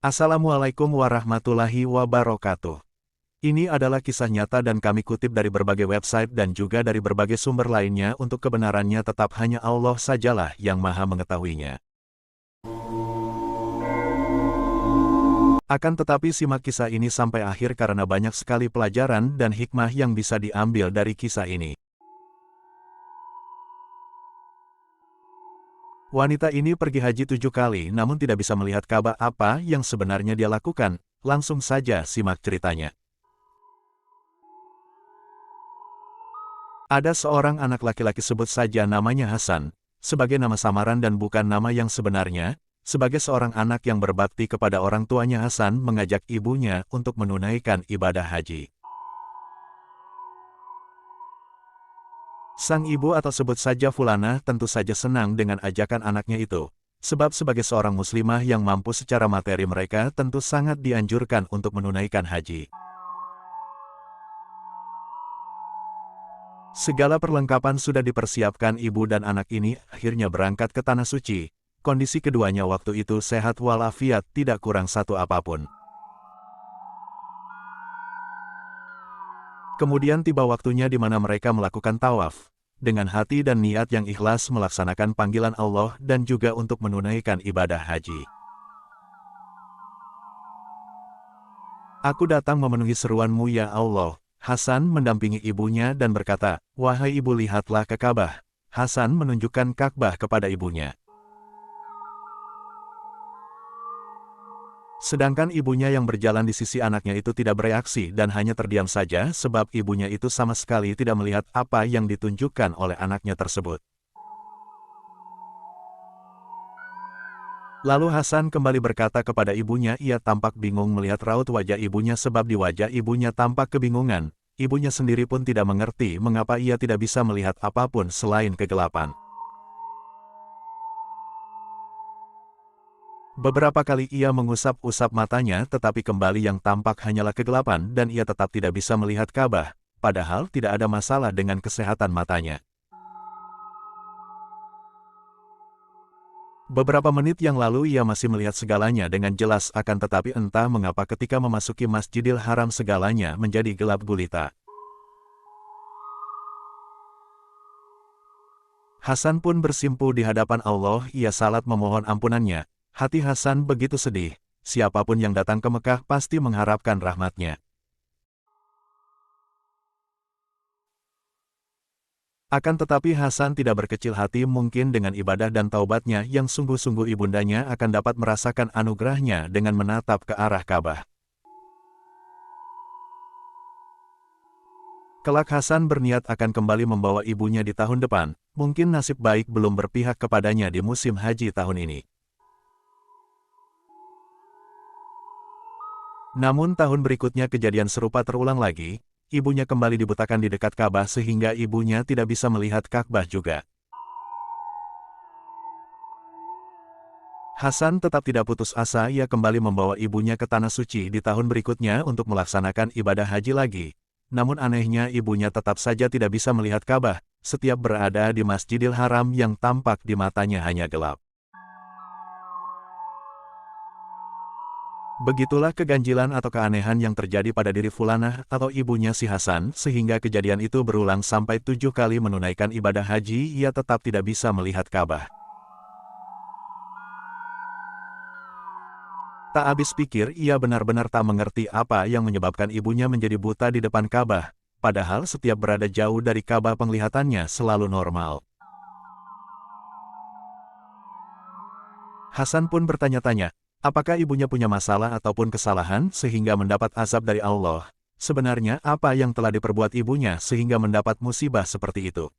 Assalamualaikum warahmatullahi wabarakatuh. Ini adalah kisah nyata dan kami kutip dari berbagai website dan juga dari berbagai sumber lainnya. Untuk kebenarannya tetap hanya Allah sajalah yang maha mengetahuinya. Akan tetapi simak kisah ini sampai akhir karena banyak sekali pelajaran dan hikmah yang bisa diambil dari kisah ini. Wanita ini pergi haji 7 kali namun tidak bisa melihat Ka'bah. Apa yang sebenarnya dia lakukan? Langsung saja simak ceritanya. Ada seorang anak laki-laki, sebut saja namanya Hasan, sebagai nama samaran dan bukan nama yang sebenarnya. Sebagai seorang anak yang berbakti kepada orang tuanya, Hasan mengajak ibunya untuk menunaikan ibadah haji. Sang ibu atau sebut saja Fulanah tentu saja senang dengan ajakan anaknya itu. Sebab sebagai seorang muslimah yang mampu secara materi, mereka tentu sangat dianjurkan untuk menunaikan haji. Segala perlengkapan sudah dipersiapkan ibu dan anak ini akhirnya berangkat ke Tanah Suci. Kondisi keduanya waktu itu sehat walafiat, tidak kurang satu apapun. Kemudian tiba waktunya di mana mereka melakukan tawaf. Dengan hati dan niat yang ikhlas melaksanakan panggilan Allah dan juga untuk menunaikan ibadah haji. Aku datang memenuhi seruanmu ya Allah. Hasan mendampingi ibunya dan berkata, wahai ibu, lihatlah ke Ka'bah. Hasan menunjukkan Ka'bah kepada ibunya. Sedangkan ibunya yang berjalan di sisi anaknya itu tidak bereaksi dan hanya terdiam saja sebab ibunya itu sama sekali tidak melihat apa yang ditunjukkan oleh anaknya tersebut. Lalu Hasan kembali berkata kepada ibunya, ia tampak bingung melihat raut wajah ibunya sebab di wajah ibunya tampak kebingungan. Ibunya sendiri pun tidak mengerti mengapa ia tidak bisa melihat apapun selain kegelapan. Beberapa kali ia mengusap-usap matanya tetapi kembali yang tampak hanyalah kegelapan dan ia tetap tidak bisa melihat Ka'bah, padahal tidak ada masalah dengan kesehatan matanya. Beberapa menit yang lalu ia masih melihat segalanya dengan jelas, akan tetapi entah mengapa ketika memasuki Masjidil Haram segalanya menjadi gelap gulita. Hasan pun bersimpuh di hadapan Allah, ia salat memohon ampunannya. Hati Hasan begitu sedih, siapapun yang datang ke Mekah pasti mengharapkan rahmatnya. Akan tetapi Hasan tidak berkecil hati, mungkin dengan ibadah dan taubatnya yang sungguh-sungguh ibundanya akan dapat merasakan anugerahnya dengan menatap ke arah Ka'bah. Kelak Hasan berniat akan kembali membawa ibunya di tahun depan, mungkin nasib baik belum berpihak kepadanya di musim haji tahun ini. Namun tahun berikutnya kejadian serupa terulang lagi, ibunya kembali dibutakan di dekat Ka'bah sehingga ibunya tidak bisa melihat Ka'bah juga. Hasan tetap tidak putus asa, ia kembali membawa ibunya ke Tanah Suci di tahun berikutnya untuk melaksanakan ibadah haji lagi. Namun anehnya ibunya tetap saja tidak bisa melihat Ka'bah, setiap berada di Masjidil Haram yang tampak di matanya hanya gelap. Begitulah keganjilan atau keanehan yang terjadi pada diri Fulanah atau ibunya si Hasan, sehingga kejadian itu berulang sampai 7 kali menunaikan ibadah haji, ia tetap tidak bisa melihat Ka'bah. Tak habis pikir, ia benar-benar tak mengerti apa yang menyebabkan ibunya menjadi buta di depan Ka'bah, padahal setiap berada jauh dari Ka'bah penglihatannya selalu normal. Hasan pun bertanya-tanya, apakah ibunya punya masalah ataupun kesalahan sehingga mendapat azab dari Allah? Sebenarnya apa yang telah diperbuat ibunya sehingga mendapat musibah seperti itu?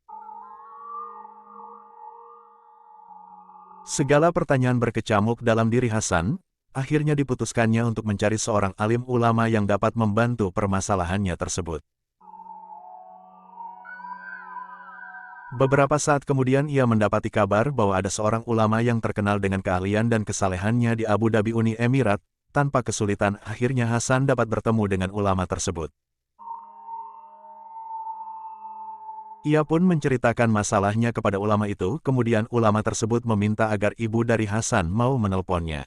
Segala pertanyaan berkecamuk dalam diri Hasan, akhirnya diputuskannya untuk mencari seorang alim ulama yang dapat membantu permasalahannya tersebut. Beberapa saat kemudian ia mendapati kabar bahwa ada seorang ulama yang terkenal dengan keahlian dan kesalehannya di Abu Dhabi, Uni Emirat. Tanpa kesulitan akhirnya Hasan dapat bertemu dengan ulama tersebut. Ia pun menceritakan masalahnya kepada ulama itu, kemudian ulama tersebut meminta agar ibu dari Hasan mau menelponnya.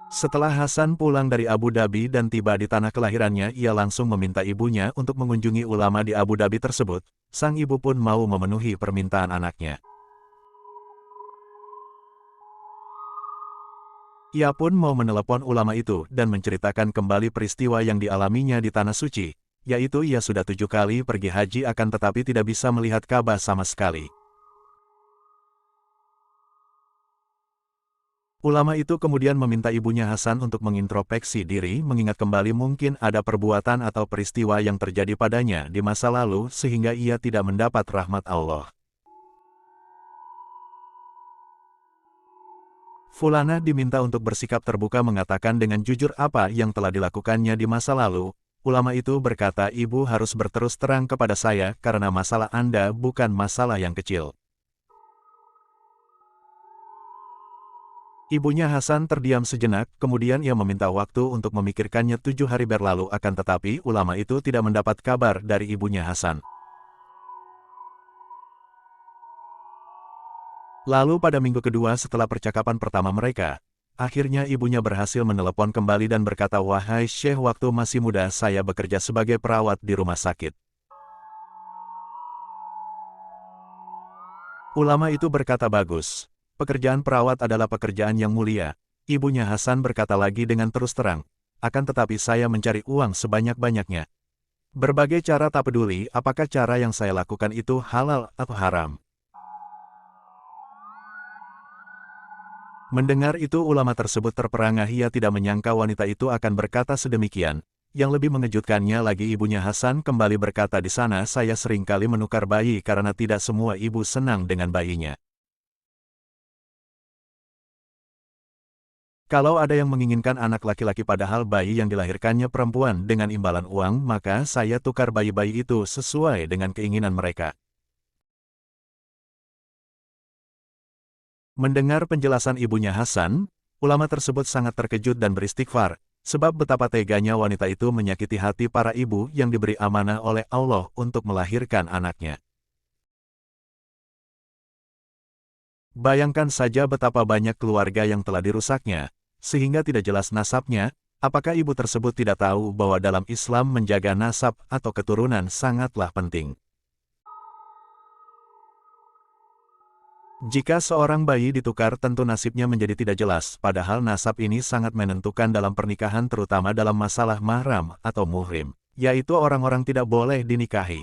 Setelah Hasan pulang dari Abu Dhabi dan tiba di tanah kelahirannya, ia langsung meminta ibunya untuk mengunjungi ulama di Abu Dhabi tersebut. Sang ibu pun mau memenuhi permintaan anaknya. Ia pun mau menelepon ulama itu dan menceritakan kembali peristiwa yang dialaminya di Tanah Suci, yaitu ia sudah 7 kali pergi haji akan tetapi tidak bisa melihat Ka'bah sama sekali. Ulama itu kemudian meminta ibunya Hasan untuk mengintrospeksi diri, mengingat kembali mungkin ada perbuatan atau peristiwa yang terjadi padanya di masa lalu sehingga ia tidak mendapat rahmat Allah. Fulana diminta untuk bersikap terbuka mengatakan dengan jujur apa yang telah dilakukannya di masa lalu. Ulama itu berkata, ibu harus berterus terang kepada saya karena masalah Anda bukan masalah yang kecil. Ibunya Hasan terdiam sejenak, kemudian ia meminta waktu untuk memikirkannya 7 hari berlalu akan tetapi ulama itu tidak mendapat kabar dari ibunya Hasan. Lalu pada minggu kedua setelah percakapan pertama mereka, akhirnya ibunya berhasil menelepon kembali dan berkata, wahai Syekh, waktu masih muda saya bekerja sebagai perawat di rumah sakit. Ulama itu berkata, bagus. Pekerjaan perawat adalah pekerjaan yang mulia. Ibunya Hasan berkata lagi dengan terus terang, akan tetapi saya mencari uang sebanyak-banyaknya. Berbagai cara tak peduli apakah cara yang saya lakukan itu halal atau haram. Mendengar itu ulama tersebut terperangah, ia tidak menyangka wanita itu akan berkata sedemikian. Yang lebih mengejutkannya lagi ibunya Hasan kembali berkata, di sana saya seringkali menukar bayi karena tidak semua ibu senang dengan bayinya. Kalau ada yang menginginkan anak laki-laki padahal bayi yang dilahirkannya perempuan dengan imbalan uang, maka saya tukar bayi-bayi itu sesuai dengan keinginan mereka. Mendengar penjelasan ibunya Hasan, ulama tersebut sangat terkejut dan beristighfar, sebab betapa teganya wanita itu menyakiti hati para ibu yang diberi amanah oleh Allah untuk melahirkan anaknya. Bayangkan saja betapa banyak keluarga yang telah dirusaknya, sehingga tidak jelas nasabnya. Apakah ibu tersebut tidak tahu bahwa dalam Islam menjaga nasab atau keturunan sangatlah penting? Jika seorang bayi ditukar tentu nasibnya menjadi tidak jelas, padahal nasab ini sangat menentukan dalam pernikahan terutama dalam masalah mahram atau muhrim, yaitu orang-orang tidak boleh dinikahi.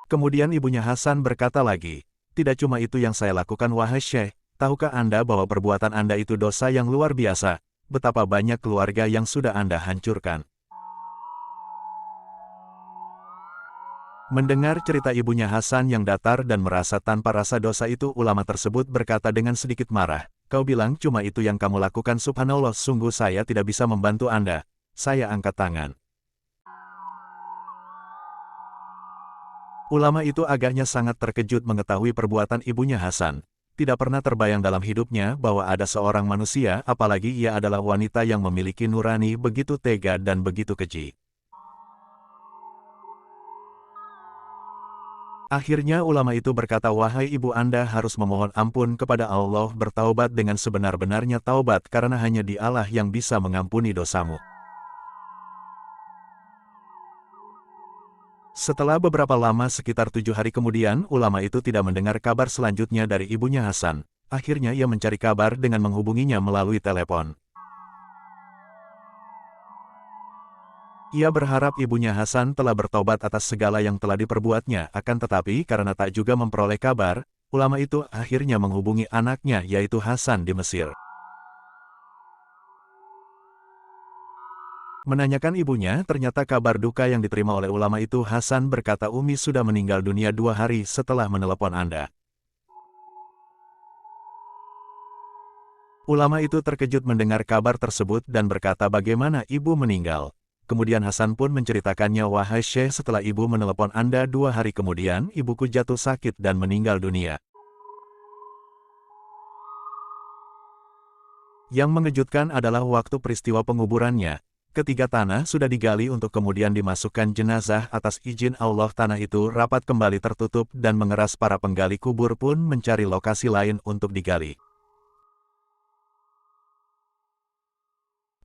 Kemudian ibunya Hasan berkata lagi, tidak cuma itu yang saya lakukan wahai Syekh, tahukah Anda bahwa perbuatan Anda itu dosa yang luar biasa, betapa banyak keluarga yang sudah Anda hancurkan. Mendengar cerita ibunya Hasan yang datar dan merasa tanpa rasa dosa itu, ulama tersebut berkata dengan sedikit marah, kau bilang cuma itu yang kamu lakukan, subhanallah, sungguh saya tidak bisa membantu Anda. Saya angkat tangan. Ulama itu agaknya sangat terkejut mengetahui perbuatan ibunya Hasan. Tidak pernah terbayang dalam hidupnya bahwa ada seorang manusia, apalagi ia adalah wanita yang memiliki nurani begitu tega dan begitu keji. Akhirnya ulama itu berkata, wahai ibu, Anda harus memohon ampun kepada Allah, bertaubat dengan sebenar-benarnya taubat karena hanya Dialah yang bisa mengampuni dosamu. Setelah beberapa lama, sekitar 7 hari kemudian, ulama itu tidak mendengar kabar selanjutnya dari ibunya Hasan. Akhirnya ia mencari kabar dengan menghubunginya melalui telepon. Ia berharap ibunya Hasan telah bertobat atas segala yang telah diperbuatnya, akan tetapi karena tak juga memperoleh kabar, ulama itu akhirnya menghubungi anaknya yaitu Hasan di Mesir. Menanyakan ibunya, ternyata kabar duka yang diterima oleh ulama itu. Hasan berkata, Umi sudah meninggal dunia 2 hari setelah menelepon Anda. Ulama itu terkejut mendengar kabar tersebut dan berkata, bagaimana ibu meninggal? Kemudian Hasan pun menceritakannya, wahai Syekh, setelah ibu menelepon Anda 2 hari kemudian, ibuku jatuh sakit dan meninggal dunia. Yang mengejutkan adalah waktu peristiwa penguburannya. Ketika tanah sudah digali untuk kemudian dimasukkan jenazah, atas izin Allah tanah itu rapat kembali tertutup dan mengeras. Para penggali kubur pun mencari lokasi lain untuk digali.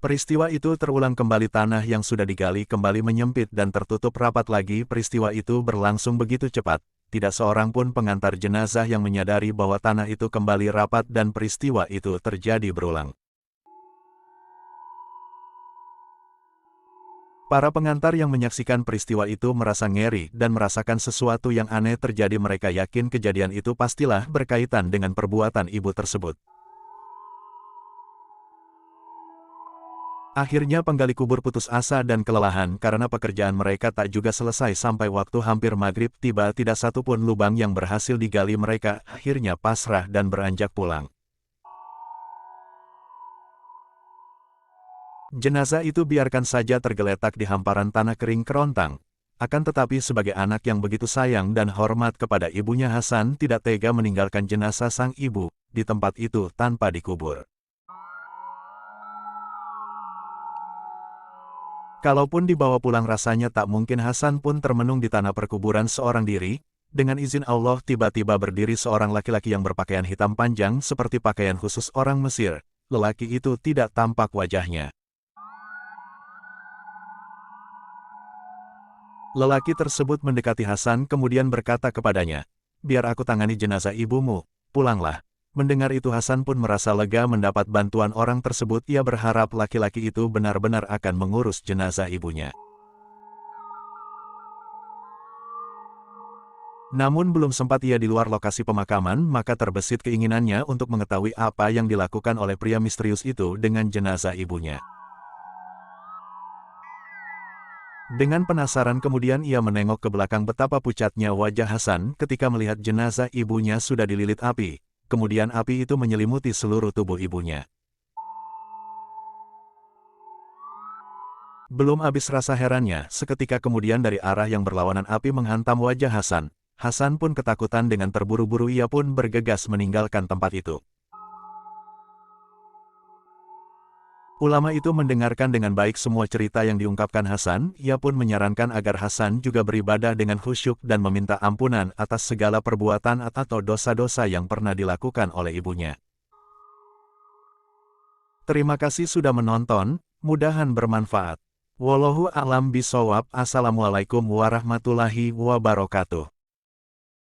Peristiwa itu terulang kembali, tanah yang sudah digali kembali menyempit dan tertutup rapat lagi. Peristiwa itu berlangsung begitu cepat, tidak seorang pun pengantar jenazah yang menyadari bahwa tanah itu kembali rapat dan peristiwa itu terjadi berulang. Para pengantar yang menyaksikan peristiwa itu merasa ngeri dan merasakan sesuatu yang aneh terjadi. Mereka yakin kejadian itu pastilah berkaitan dengan perbuatan ibu tersebut. Akhirnya penggali kubur putus asa dan kelelahan karena pekerjaan mereka tak juga selesai sampai waktu hampir maghrib tiba. Tidak satu pun lubang yang berhasil digali. Mereka akhirnya pasrah dan beranjak pulang. Jenazah itu biarkan saja tergeletak di hamparan tanah kering kerontang. Akan tetapi sebagai anak yang begitu sayang dan hormat kepada ibunya, Hasan tidak tega meninggalkan jenazah sang ibu di tempat itu tanpa dikubur. Kalaupun dibawa pulang rasanya tak mungkin. Hasan pun termenung di tanah perkuburan seorang diri. Dengan izin Allah tiba-tiba berdiri seorang laki-laki yang berpakaian hitam panjang seperti pakaian khusus orang Mesir. Lelaki itu tidak tampak wajahnya. Lelaki tersebut mendekati Hasan kemudian berkata kepadanya, "Biar aku tangani jenazah ibumu, pulanglah." Mendengar itu Hasan pun merasa lega mendapat bantuan orang tersebut. Ia berharap laki-laki itu benar-benar akan mengurus jenazah ibunya. Namun belum sempat ia di luar lokasi pemakaman, maka terbesit keinginannya untuk mengetahui apa yang dilakukan oleh pria misterius itu dengan jenazah ibunya. Dengan penasaran kemudian ia menengok ke belakang. Betapa pucatnya wajah Hasan ketika melihat jenazah ibunya sudah dililit api. Kemudian api itu menyelimuti seluruh tubuh ibunya. Belum habis rasa herannya, seketika kemudian dari arah yang berlawanan api menghantam wajah Hasan. Hasan pun ketakutan. Dengan terburu-buru ia pun bergegas meninggalkan tempat itu. Ulama itu mendengarkan dengan baik semua cerita yang diungkapkan Hasan. Ia pun menyarankan agar Hasan juga beribadah dengan khusyuk dan meminta ampunan atas segala perbuatan atau dosa-dosa yang pernah dilakukan oleh ibunya. Terima kasih sudah menonton, mudahan bermanfaat. Wallahu a'lam bishawab. Assalamualaikum warahmatullahi wabarakatuh.